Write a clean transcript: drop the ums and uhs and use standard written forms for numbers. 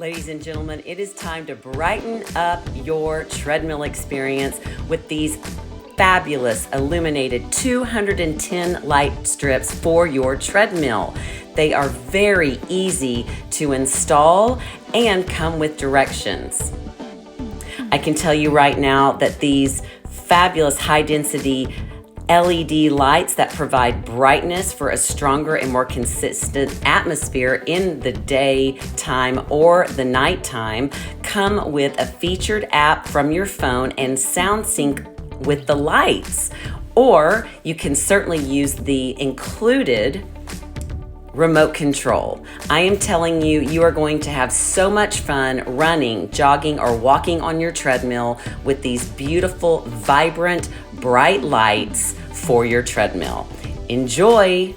Ladies and gentlemen, it is time to brighten up your treadmill experience with these fabulous illuminated 210 light strips for your treadmill. They are very easy to install and come with directions. I can tell you right now that these fabulous high-density LED lights that provide brightness for a stronger and more consistent atmosphere in the daytime or the nighttime come with a featured app from your phone and sound sync with the lights. Or you can certainly use the included remote control. I am telling you, you are going to have so much fun running, jogging, or walking on your treadmill with these beautiful, vibrant, bright lights for your treadmill. Enjoy!